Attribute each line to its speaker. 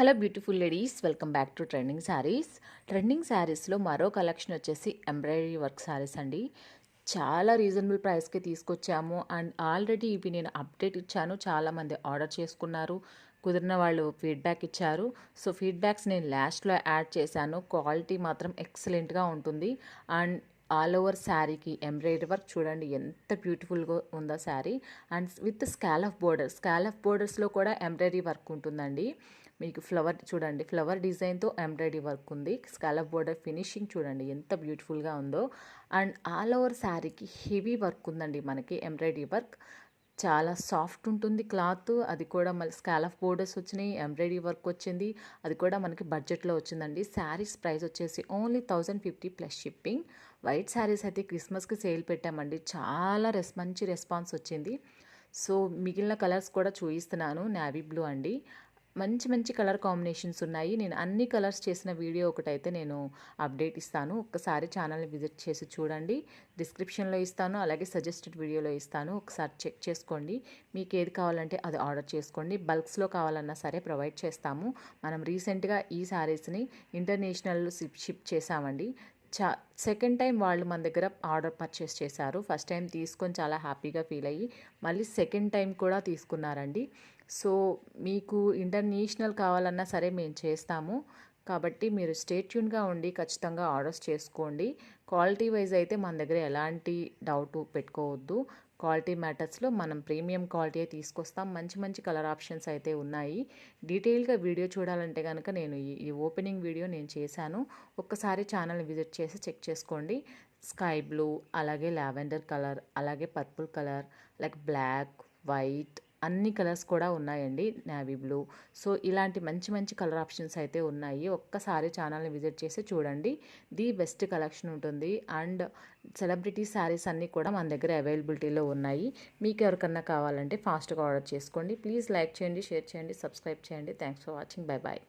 Speaker 1: Hello beautiful ladies, welcome back to trending saris. Trending శారీస్లో మరో collection వచ్చేసి ఎంబ్రాయిడరీ వర్క్ శారీస్ అండి. చాలా రీజనబుల్ ప్రైస్కి తీసుకొచ్చాము అండ్ ఆల్రెడీ ఇవి నేను అప్డేట్ ఇచ్చాను. చాలామంది ఆర్డర్ చేసుకున్నారు, కుదిరిన వాళ్ళు ఫీడ్బ్యాక్ ఇచ్చారు. సో ఫీడ్బ్యాక్స్ నేను లాస్ట్లో యాడ్ చేశాను. క్వాలిటీ మాత్రం ఎక్సలెంట్గా ఉంటుంది అండ్ ఆల్ ఓవర్ శారీకి ఎంబ్రాయిడరీ వర్క్ చూడండి ఎంత బ్యూటిఫుల్గా ఉందో శారీ. అండ్ విత్ స్కాలఫ్ బోర్డర్స్లో కూడా ఎంబ్రాయిడరీ వర్క్ ఉంటుందండి. మీకు ఫ్లవర్ చూడండి, ఫ్లవర్ డిజైన్తో ఎంబ్రాయిడరీ వర్క్ ఉంది. స్కాలఫ్ బోర్డర్ ఫినిషింగ్ చూడండి ఎంత బ్యూటిఫుల్గా ఉందో. అండ్ ఆల్ ఓవర్ శారీకి హెవీ వర్క్ ఉందండి. మనకి ఎంబ్రాయిడరీ వర్క్ చాలా సాఫ్ట్ ఉంటుంది క్లాత్. అది కూడా మళ్ళీ స్కాలఫ్ బోర్డర్స్ వచ్చినాయి, ఎంబ్రాయిడరీ వర్క్ వచ్చింది. అది కూడా మనకి బడ్జెట్లో వచ్చిందండి. శారీస్ ప్రైస్ వచ్చేసి only 1050 plus shipping. White saris అయితే క్రిస్మస్కి సేల్ పెట్టామండి. చాలా మంచి రెస్పాన్స్ వచ్చింది. సో మిగిలిన కలర్స్ కూడా చూపిస్తున్నాను. నేవీ బ్లూ అండి, మంచి మంచి కలర్ కాంబినేషన్స్ ఉన్నాయి. నేను అన్ని కలర్స్ చేసిన వీడియో ఒకటైతే నేను అప్డేట్ ఇస్తాను. ఒక్కసారి ఛానల్ని విజిట్ చేసి చూడండి. డిస్క్రిప్షన్లో ఇస్తాను, అలాగే సజెస్టెడ్ వీడియోలో ఇస్తాను. ఒకసారి చెక్ చేసుకోండి. మీకు ఏది కావాలంటే అది ఆర్డర్ చేసుకోండి. బల్క్స్లో కావాలన్నా సరే ప్రొవైడ్ చేస్తాము. మనం రీసెంట్గా ఈ శారీస్ని ఇంటర్నేషనల్ షిప్ చేసామండి. సెకండ్ టైం వాళ్ళు మన దగ్గర ఆర్డర్ పర్చేస్ చేశారు. ఫస్ట్ టైం తీసుకొని చాలా హ్యాపీగా ఫీల్ అయ్యి మళ్ళీ సెకండ్ టైం కూడా తీసుకున్నారండి. సో మీకు ఇంటర్నేషనల్ కావాలన్నా సరే మేము చేస్తాము. కాబట్టి మీరు స్టే ట్యూన్గా ఉండి ఖచ్చితంగా ఆర్డర్స్ చేసుకోండి. క్వాలిటీ వైజ్ అయితే మన దగ్గర ఎలాంటి డౌట్ పెట్టుకోవద్దు. క్వాలిటీ మ్యాటర్స్లో మనం ప్రీమియం క్వాలిటీ తీసుకొస్తాం. మంచి మంచి కలర్ ఆప్షన్స్ అయితే ఉన్నాయి. డీటెయిల్గా వీడియో చూడాలంటే కనుక నేను ఈ ఓపెనింగ్ వీడియో నేను చేశాను. ఒక్కసారి ఛానల్ని విజిట్ చేసి చెక్ చేసుకోండి. స్కై బ్లూ, అలాగే లావెండర్ కలర్, అలాగే purple colour, like black, white, అన్ని కలర్స్ కూడా ఉన్నాయండి. Navy blue. సో ఇలాంటి మంచి మంచి కలర్ ఆప్షన్స్ అయితే ఉన్నాయి. ఒక్కసారి ఛానల్ని విజిట్ చేసి చూడండి. ది బెస్ట్ కలెక్షన్ ఉంటుంది. అండ్ సెలబ్రిటీ శారీస్ అన్నీ కూడా మన దగ్గర అవైలబిలిటీలో ఉన్నాయి. మీకు ఎవరికన్నా కావాలంటే ఫాస్ట్గా ఆర్డర్ చేసుకోండి. ప్లీజ్ లైక్ చేయండి, షేర్ చేయండి, సబ్స్క్రైబ్ చేయండి. Thanks for watching. Bye bye.